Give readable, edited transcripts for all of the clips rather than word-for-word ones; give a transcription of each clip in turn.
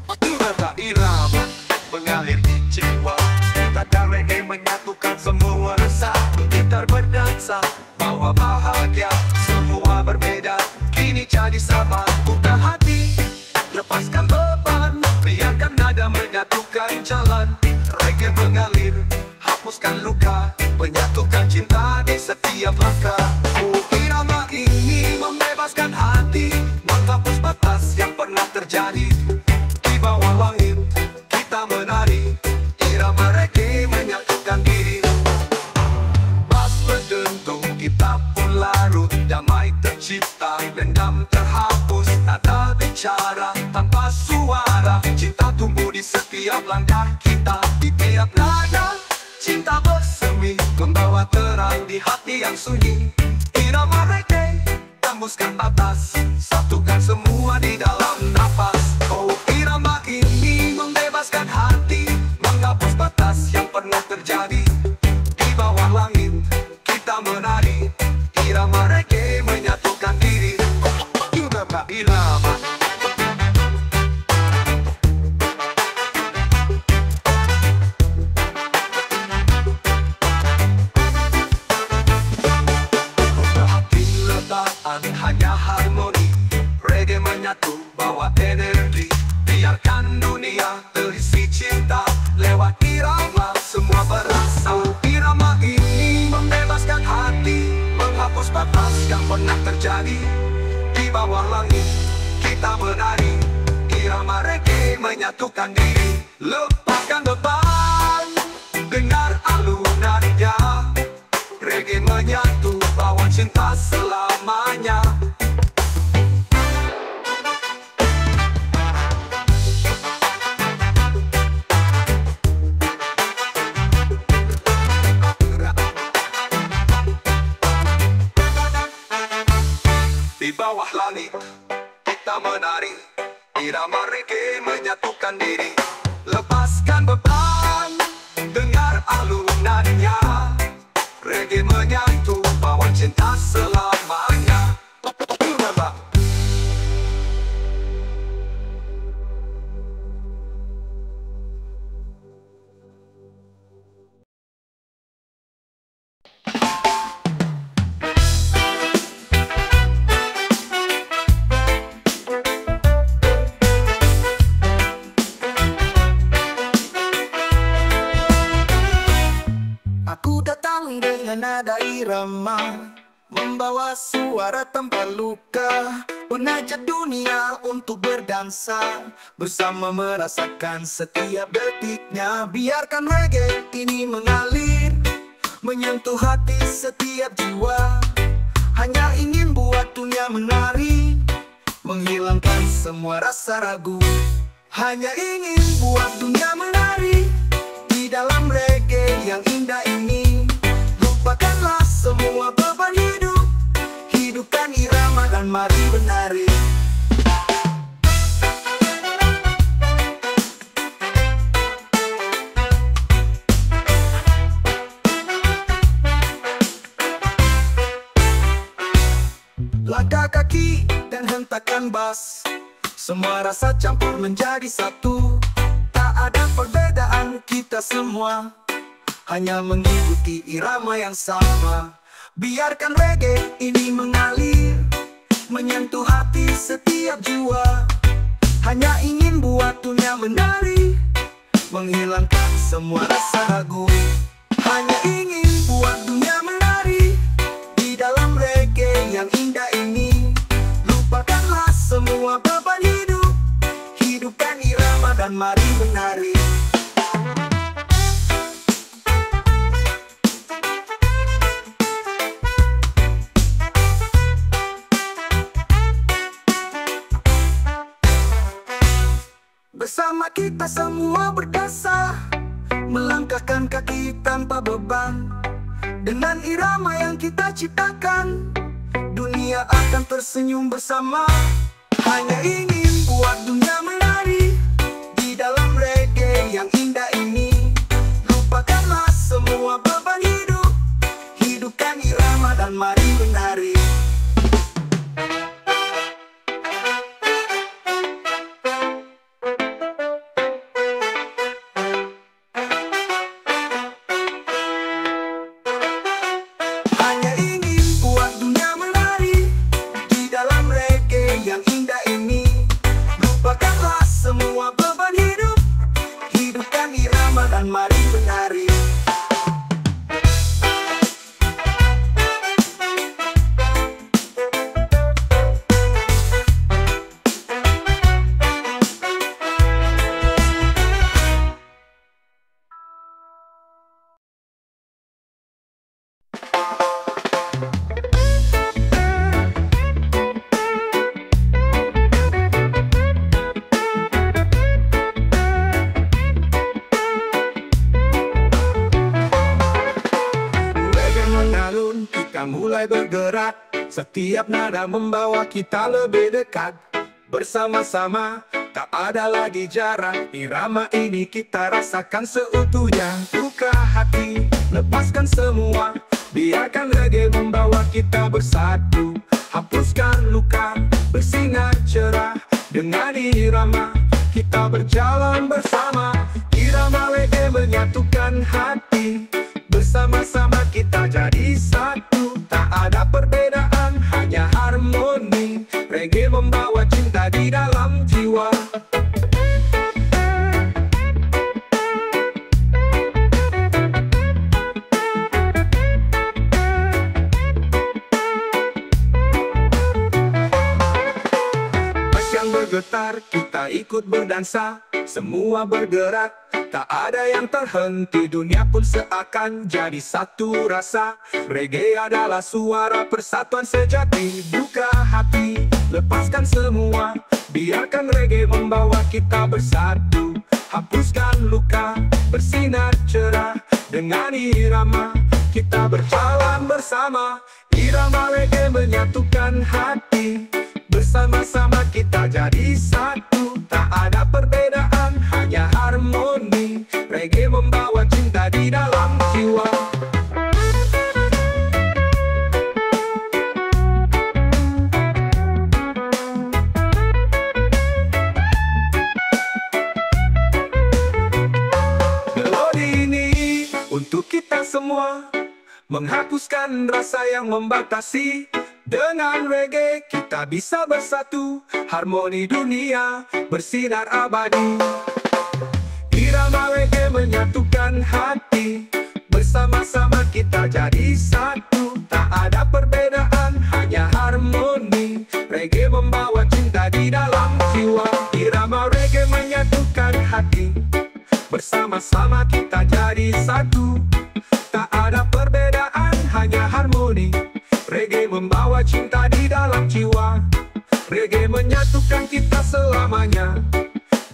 Nada irama mengalir di jiwa. Tanda reggae menyatukan semua rasa. Gitar berdansa bawa bahagia. Semua berbeda kini jadi sama. Buka hati, lepaskan beban. Biarkan nada menyatukan jalan. Reggae mengalir, hapuskan luka. Menyatukan cinta di setiap langkah. Irama ini membebaskan hati. Menghapus batas yang pernah terjadi. Di bawah langit kita menari. Irama reggae menyatukan diri. Bass berdentum kita pun larut. Damai tercipta, dendam terhapus. Nada bicara tanpa suara. Cinta tumbuh di setiap langkah kita. Di tiap nada cinta bersemi. Membawa terang di hati yang sunyi. Irama reggae tembuskan batas. Satukan semua di dalam nafas. Oh, irama ini membebaskan hati. Menghapus batas yang pernah terjadi. Di bawah langit kita menari. Irama reggae menyatukan diri. Irama, irama. Hanya harmoni, reggae menyatu bawa energi. Biarkan dunia terisi cinta. Lewat irama semua berasa. Irama ini membebaskan hati. Menghapus batas yang pernah terjadi. Di bawah langit kita menari. Irama reggae menyatukan diri. Lepaskan beban, dengar alunannya. Reggae menyatu bawa cinta selamanya. Di bawah langit kita menari. Irama reggae menyatukan diri. Lepaskan beban, dengar alunannya. Reggae menyatu bawa cinta selamanya. Aku datang dengan nada irama, membawa suara tanpa luka. Mengajak dunia untuk berdansa, bersama merasakan setiap detiknya. Biarkan reggae ini mengalir, menyentuh hati setiap jiwa. Hanya ingin buat dunia menari, menghilangkan semua rasa ragu. Hanya ingin buat dunia menari. Di dalam reggae yang indah ini, lupakanlah semua beban hidup. Hidupkan irama dan mari menari. Langkah kaki dan hentakan bass, semua rasa campur menjadi satu. Tak ada perbedaan kita semua, hanya mengikuti irama yang sama. Biarkan reggae ini mengalir, menyentuh hati setiap jiwa. Hanya ingin buat dunia menari, menghilangkan semua rasa ragu. Hanya ingin buat dunia menari. Di dalam reggae yang indah ini, lupakanlah semua beban hidup. Hidupkan irama dan mari menari. Bersama kita semua berdasar, melangkahkan kaki tanpa beban. Dengan irama yang kita ciptakan, dunia akan tersenyum bersama. Hanya ingin buat dunia menari. Di dalam reggae yang indah ini, lupakanlah semua beban hidup. Hidupkan irama dan mari menari. dan mari menari. Kita mulai bergerak, setiap nada membawa kita lebih dekat. Bersama-sama, tak ada lagi jarak. Irama ini kita rasakan seutuhnya. Buka hati, lepaskan semua, biarkan reggae membawa kita bersatu. Hapuskan luka, bersinar cerah. Dengan irama, kita berjalan bersama. Irama reggae menyatukan hati. Bersama-sama kita jadi satu. Tak ada perbedaan, hanya harmoni. Reggae membawa cinta di dalam jiwa. Pasang bergetar, kita ikut berdansa. Semua bergerak, tak ada yang terhenti. Dunia pun seakan jadi satu rasa. Reggae adalah suara persatuan sejati. Buka hati, lepaskan semua, biarkan reggae membawa kita bersatu. Hapuskan luka, bersinar cerah. Dengan irama, kita berjalan bersama. Irama reggae menyatukan hati. Bersama-sama kita jadi satu. Tak ada perbedaan, hanya harmoni. Reggae membawa cinta di dalam jiwa. Melodi ini untuk kita semua, menghapuskan rasa yang membatasi. Dengan reggae kita bisa bersatu, harmoni dunia bersinar abadi. Irama reggae menyatukan hati. Bersama-sama kita jadi satu. Tak ada perbedaan, hanya harmoni. Reggae membawa cinta di dalam jiwa. Irama reggae menyatukan hati. Bersama-sama kita jadi satu. Tak ada perbedaan, hanya harmoni. Reggae membawa cinta di dalam jiwa. Reggae menyatukan kita selamanya.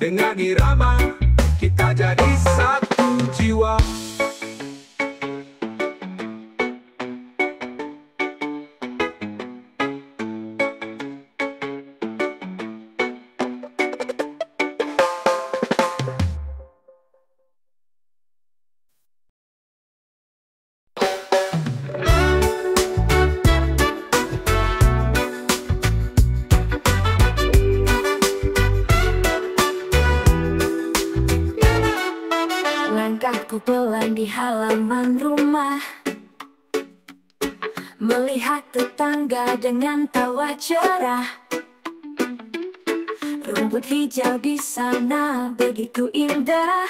Dengan irama, kita jadi satu jiwa. Langkahku pelan di halaman rumah, melihat tetangga dengan tawa cerah. Rumput hijau di sana begitu indah.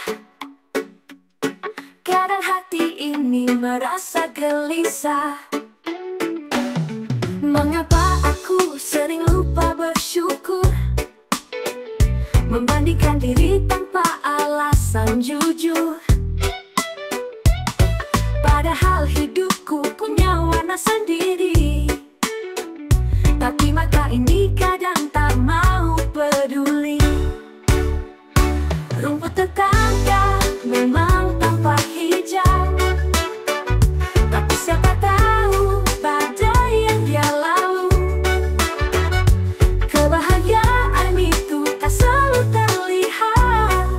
Kadang hati ini merasa gelisah. Mengapa aku sering lupa bersyukur, membandingkan diri tanpa alasan jujur. Padahal hidupku punya warna sendiri, tapi mata ini kadang tak mau peduli. Rumput tetangga memang tampak hijau, tapi siapa tahu badai yang dia lalu. Kebahagiaan itu tak selalu terlihat.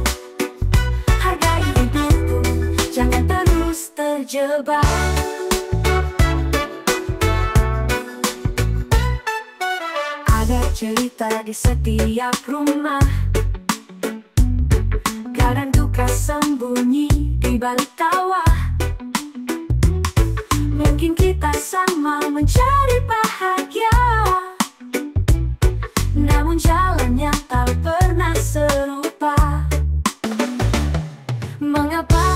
Hargai hidupku, jangan terus terjebak. Ada cerita di setiap rumah, kadang duka sembunyi di balik tawa. Mungkin kita sama mencari bahagia, namun jalannya tak pernah serupa. Mengapa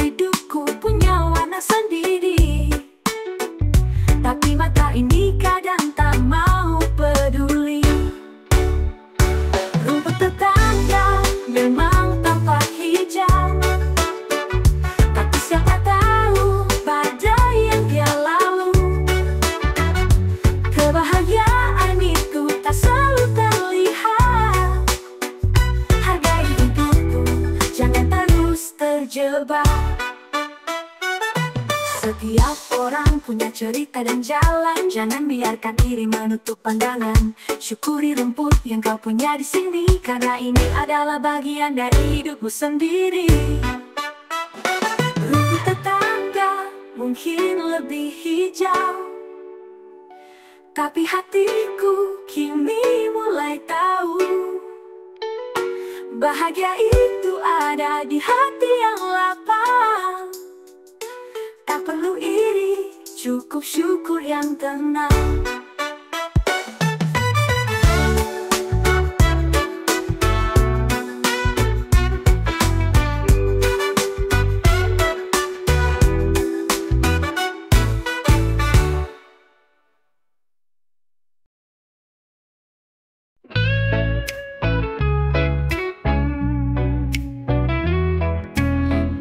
hidupku punya warna sendiri. Tapi mata ini kadang tak mau peduli. Rumput tetangga memang tampak hijau, tapi siapa tahu badai yang dia lalu. Kebahagiaan itu tak selalu terlihat. Hargai hidupku, jangan terus terjebak. Setiap orang punya cerita dan jalan, jangan biarkan diri menutup pandangan. Syukuri rumput yang kau punya di sini, karena ini adalah bagian dari hidupmu sendiri. Rumput tetangga mungkin lebih hijau, tapi hatiku kini mulai tahu bahagia itu ada di hati yang lapang. Tak perlu iri, cukup syukur yang tenang.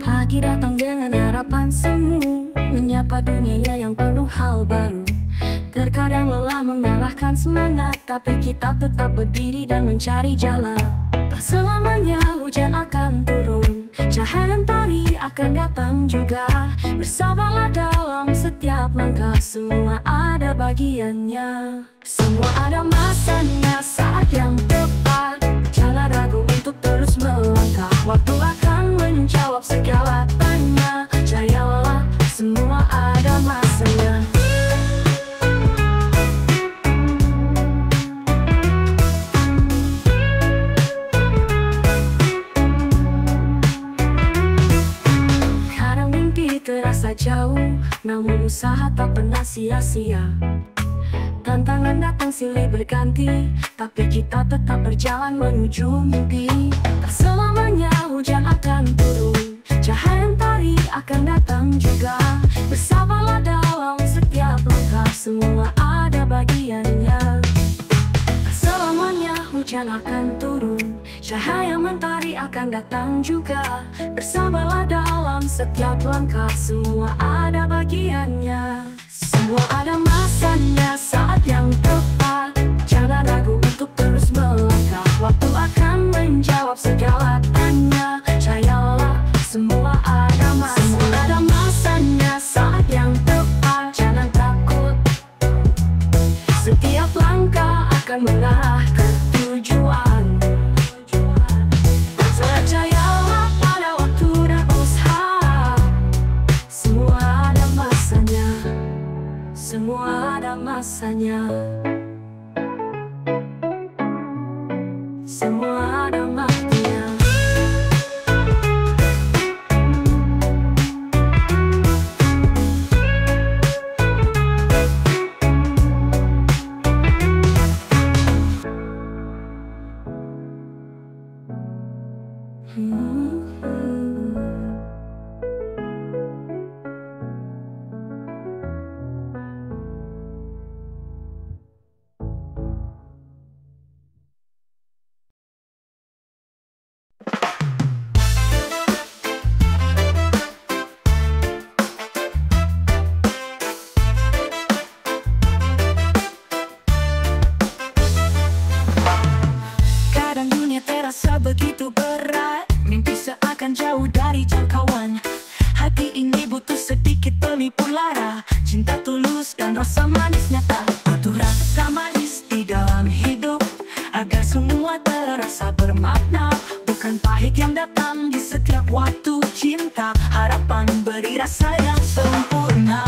Pagi datang dengan harapan semu, menyapa dunia yang penuh hal baru. Terkadang lelah mengalahkan semangat, tapi kita tetap berdiri dan mencari jalan. Tak selamanya hujan akan turun, cahaya mentari akan datang juga. Bersabarlah dalam setiap langkah, semua ada bagiannya. Semua ada masanya, saat yang tepat. Jangan ragu untuk terus melangkah, waktu akan menjawab segala tanya. Percayalah, semua ada masanya. Kadang mimpi terasa jauh, namun usaha tak pernah sia-sia. Tantangan datang silih berganti, tapi kita tetap berjalan menuju mimpi. Tak selamanya hujan akan turun, cahaya mentari akan datang juga. Bersabarlah dalam setiap langkah, semua ada bagiannya. Tak selamanya hujan akan turun, cahaya mentari akan datang juga. Bersabarlah dalam setiap langkah, semua ada bagiannya. Semua ada masanya, saat yang tepat. Jangan ragu untuk terus melangkah, waktu akan menjawab segala tanya. Percayalah, semua ada masanya. Semua ada masanya, saat yang tepat. Jangan takut, setiap langkah akan mengarah ke tujuan. Percayalah pada waktu dan usaha, semua ada masanya. Semua ada masanya. Semua ada waktunya. Terasa begitu berat, mimpi seakan jauh dari jangkauan. Hati ini butuh sedikit pelipur lara, cinta tulus dan rasa manis nyata. Butuh rasa manis di dalam hidup, agar semua terasa bermakna. Bukan pahit yang datang di setiap waktu, cinta harapan beri rasa yang sempurna.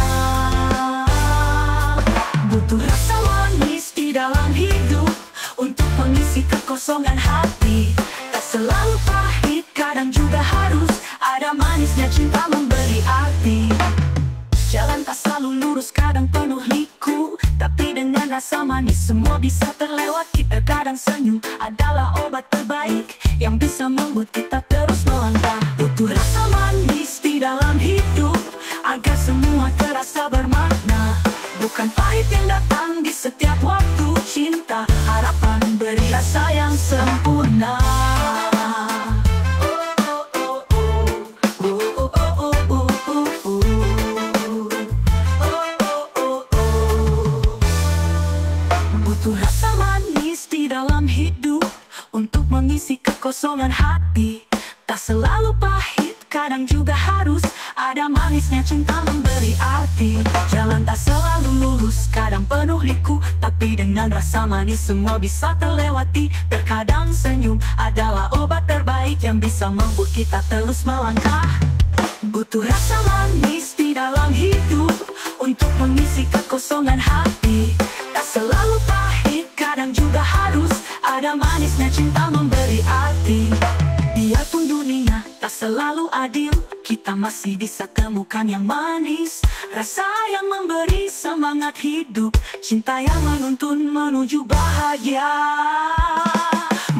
Butuh rasa manis di dalam hidup, untuk mengisi kekosongan hati. Tak selalu pahit, kadang juga harus ada manisnya cinta memberi arti. Jalan tak selalu lurus, kadang penuh liku, tapi dengan rasa manis semua bisa terlewati. Terkadang senyum adalah obat terbaik yang bisa membuat kita terus melangkah. Butuh rasa manis di dalam kekosongan hati tak selalu pahit, kadang juga harus ada manisnya cinta memberi arti. Jalan tak selalu lurus, kadang penuh liku, tapi dengan rasa manis semua bisa terlewati. Terkadang senyum adalah obat terbaik yang bisa membuat kita terus melangkah. Butuh rasa manis di dalam hidup untuk mengisi kekosongan hati. Tak selalu pahit, kadang juga harus ada manisnya cinta memberi arti. Biarpun dunia tak selalu adil, kita masih bisa temukan yang manis. Rasa yang memberi semangat hidup, cinta yang menuntun menuju bahagia.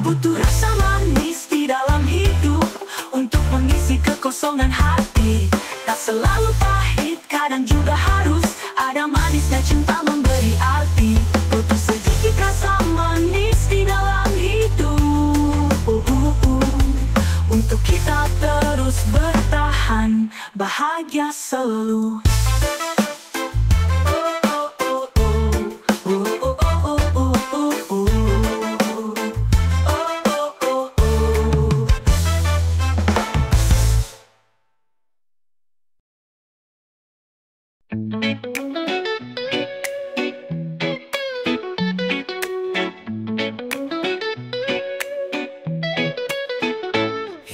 Butuh rasa manis di dalam hidup untuk mengisi kekosongan hati. Tak selalu pahit, kadang juga harus ada manisnya cinta memberi arti. Butuh sedikit rasa manis di dalam hidup untuk kita terus bertahan bahagia selalu.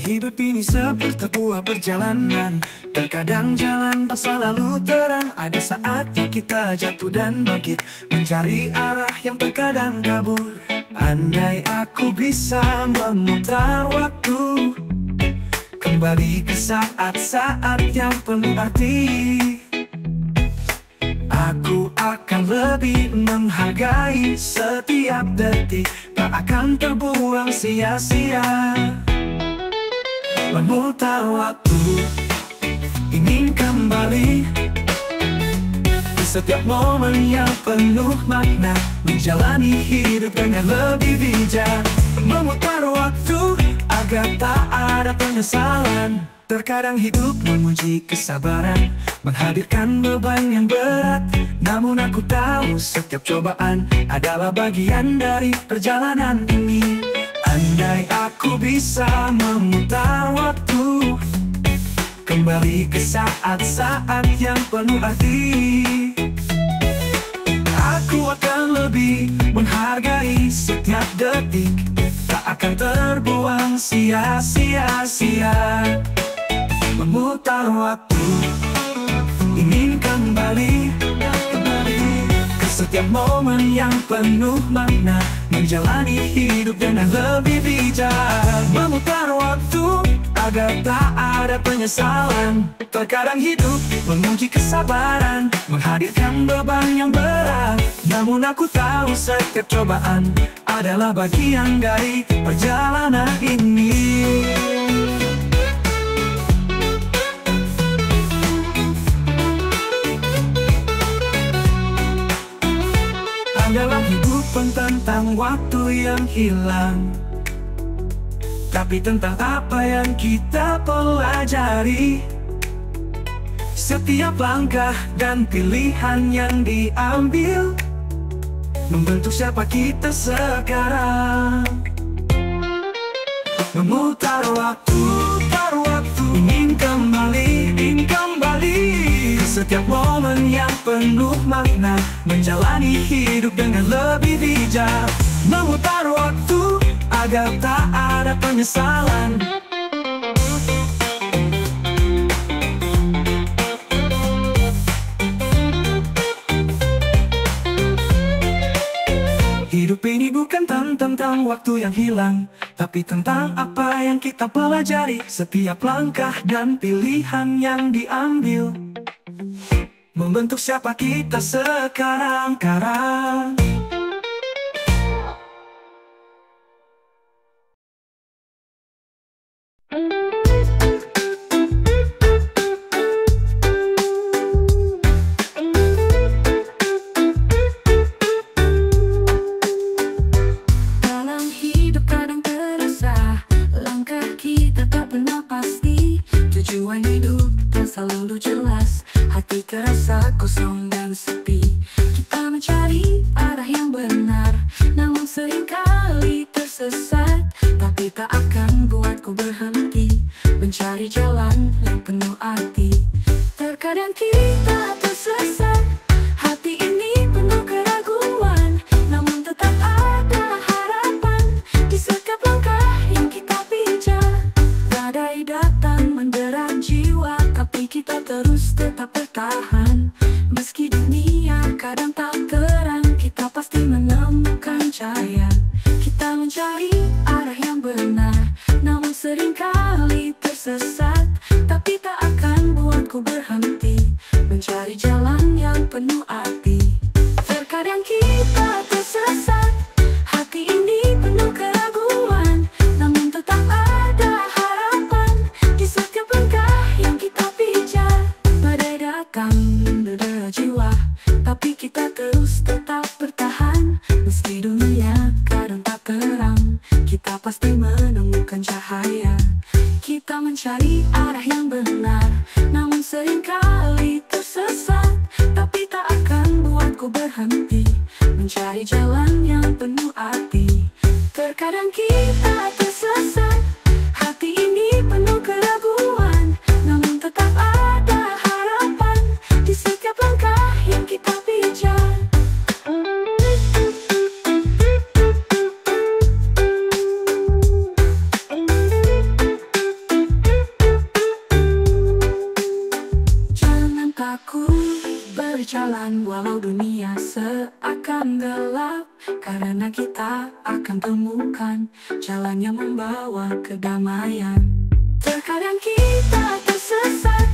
Hidup ini seperti sebuah perjalanan. Terkadang jalan tak selalu terang. Ada saatnya kita jatuh dan bangkit, mencari arah yang terkadang kabur. Andai aku bisa memutar waktu, kembali ke saat-saat yang penuh arti, aku akan lebih menghargai setiap detik. Tak akan terbuang sia-sia. Memutar waktu, ingin kembali ke setiap momen yang penuh makna, menjalani hidup dengan lebih bijak. Memutar waktu agar tak ada penyesalan. Terkadang hidup menguji kesabaran, menghadirkan beban yang berat. Namun aku tahu setiap cobaan adalah bagian dari perjalanan ini. Andai aku bisa memutar waktu, kembali ke saat-saat yang penuh arti, aku akan lebih menghargai setiap detik. Tak akan terbuang sia-sia. Memutar waktu, ingin kembali ke setiap momen yang penuh makna, menjalani hidup dengan lebih bijak. Memutar waktu agar tak ada penyesalan. Terkadang hidup menguji kesabaran, menghadirkan beban yang berat. Namun aku tahu setiap cobaan adalah bagian dari perjalanan ini. Adalah hidup tentang waktu yang hilang, tapi tentang apa yang kita pelajari. Setiap langkah dan pilihan yang diambil membentuk siapa kita sekarang. Memutar waktu, ingin kembali ke setiap momen yang penuh makna, menjalani hidup dengan lebih bijak. Memutar waktu agar tak ada penyesalan. Hidup ini bukan tentang waktu yang hilang, tapi tentang apa yang kita pelajari. Setiap langkah dan pilihan yang diambil membentuk siapa kita sekarang. Tujuan hidup tak selalu jelas, hati terasa kosong dan sepi. Kita mencari arah yang benar, namun seringkali tersesat. tersesat, tapi tak akan buatku berhenti mencari jalan yang penuh arti. Terkadang kita tersesat, hati ini penuh keraguan, namun tetap ada harapan di setiap langkah yang kita pijak. Badai datang mendera jiwa, tapi kita terus tetap bertahan. Meski dunia kadang tak terang, kita pasti menemukan cahaya. Kita mencari arah yang benar, namun seringkali tersesat, tapi tak akan buatku berhenti mencari jalan yang penuh arti. Terkadang kita tersesat, hati ini penuh keraguan, namun tetap ada harapan di setiap langkah yang kita pijak. Badai datang mendera jiwa, tapi kita terus tetap bertahan. Meski dunia kadang tak terang, kita pasti menemukan cahaya. Kita mencari arah yang benar, namun seringkali tersesat, tapi tak akan buatku berhenti mencari jalan yang penuh arti. Terkadang kita tersesat, hati ini penuh keraguan, namun tetap ada harapan di setiap langkah yang kita pijak. Jangan takut berjalan walau dunia seakan gelap, karena kita akan temukan jalan yang membawa kedamaian. Terkadang kita tersesat,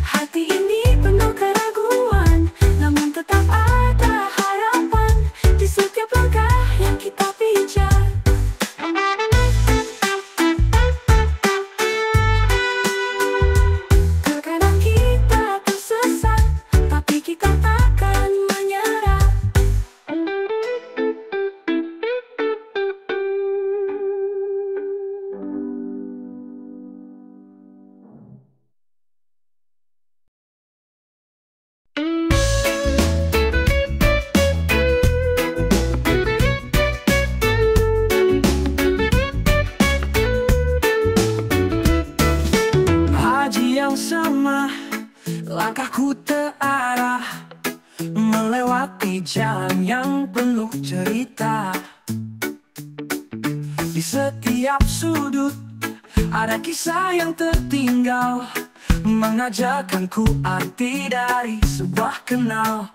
hati ini penuh keraguan, namun tetap ada harapan di setiap langkah yang kita pijak. Terkadang kita tersesat, tapi kita takkan menyerah. Haji yang sama, langkahku terarah melewati jalan yang penuh cerita. Di setiap sudut ada kisah yang tertinggal, mengajarkanku arti dari sebuah kenal.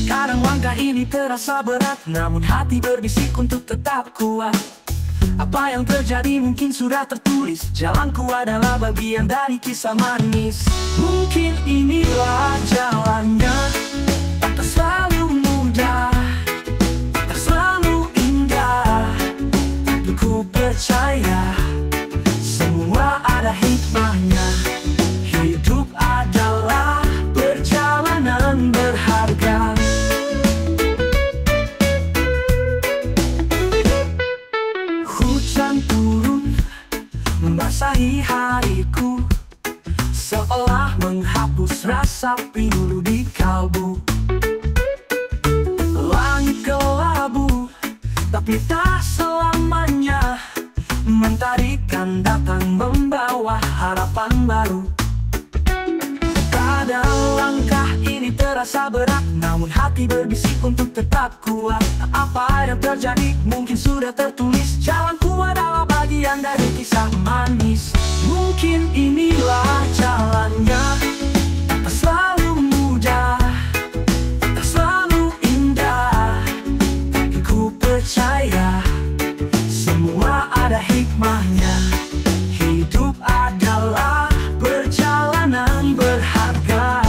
Kadang langkah ini terasa berat, namun hati berbisik untuk tetap kuat. Apa yang terjadi mungkin sudah tertulis, jalanku adalah bagian dari kisah manis. Mungkin inilah jalannya, tak selalu mudah, tak selalu indah, tapi ku percaya semua ada hikmahnya. Hidup adalah perjalanan berharga. Hujan turun membasahi hariku, seolah menghapus rasa pilu di kalbu. Langit kelabu, tapi tak selamanya. Mentari kan datang membawa harapan baru. Kadang langkah ini terasa berat, namun hati berbisik untuk tetap kuat. Apa yang terjadi mungkin sudah tertulis, jalanku adalah bagian dari kisah manis. Mungkin inilah jalannya, tak selalu mudah, tak selalu indah, tapi ku percaya semua ada hikmahnya. Hidup adalah perjalanan berharga.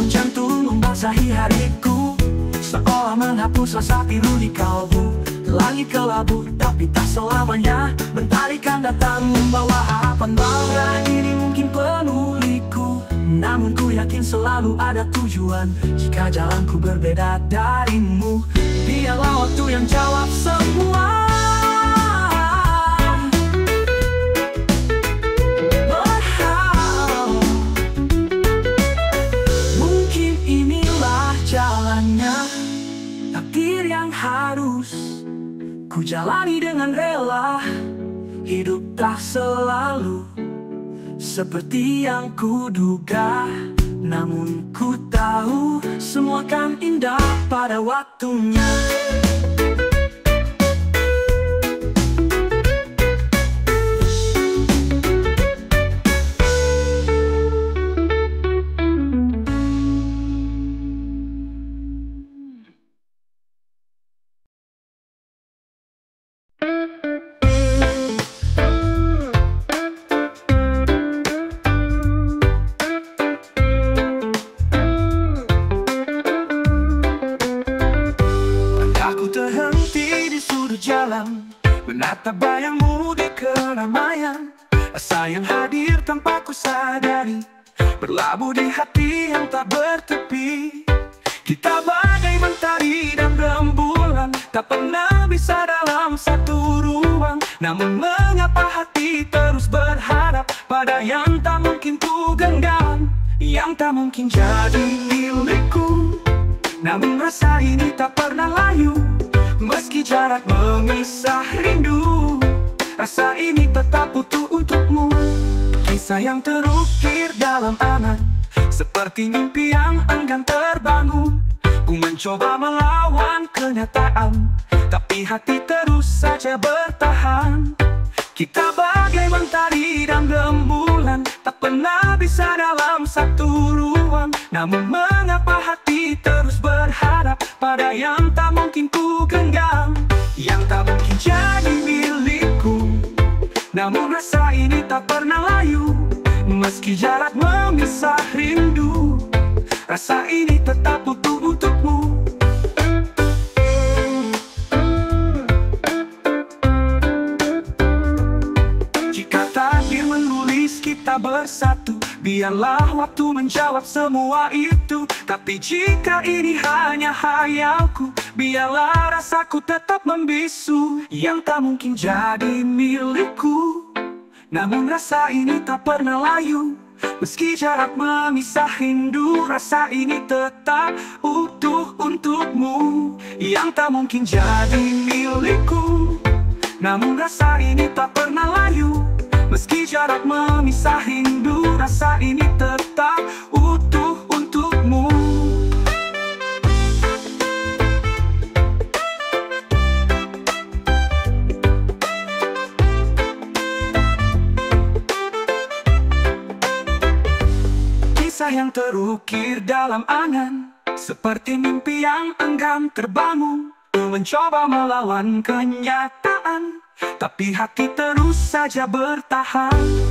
Hujan turun membasahi hariku, seolah menghapus rasa pilu di kalbu. Langit kelabu, tapi tak selamanya. Mentari kan datang membawa harapan baru. Ini mungkin penuh liku, namun ku yakin selalu ada tujuan. Jika jalanku berbeda darimu, biarlah waktu yang jawab semua. Takdir yang harus Ku jalani dengan rela. Hidup tak selalu seperti yang kuduga, namun ku tahu semua kan indah pada waktunya. Jalan menatap bayangmu di keramaian, asa yang hadir tanpa ku sadari, berlabuh di hati yang tak bertepi. Kita bagai mentari dan rembulan, tak pernah bisa dalam satu ruang. Namun mengapa hati terus berharap pada yang tak mungkin ku genggam, yang tak mungkin jadi milikku. Namun rasa ini tak pernah layu, meski jarak memisah rindu. Rasa ini tetap utuh untukmu. Kisah yang terukir dalam angan, seperti mimpi yang enggan terbangun. Ku mencoba melawan kenyataan, tapi hati terus saja bertahan. Kita bagai mentari dan rembulan, tak pernah bisa dalam satu ruang. Namun mengapa hati terus berharap pada yang tak mungkin ku genggam, yang tak mungkin jadi milikku. Namun rasa ini tak pernah layu, meski jarak memisah rindu. Rasa ini tetap utuh untukmu. Jika takdir menulis kita bersatu, biarlah waktu menjawab semua itu. Tapi jika ini hanya hayalku, biarlah rasaku tetap membisu. Yang tak mungkin jadi milikku, namun rasa ini tak pernah layu, meski jarak memisah rindu. Rasa ini tetap utuh untukmu. Yang tak mungkin jadi milikku, namun rasa ini tak pernah layu, meski jarak memisah rindu. Rasa ini tetap utuh untukmu. Kisah yang terukir dalam angan, seperti mimpi yang enggan terbangun. Ku mencoba melawan kenyataan, tapi hati terus saja bertahan.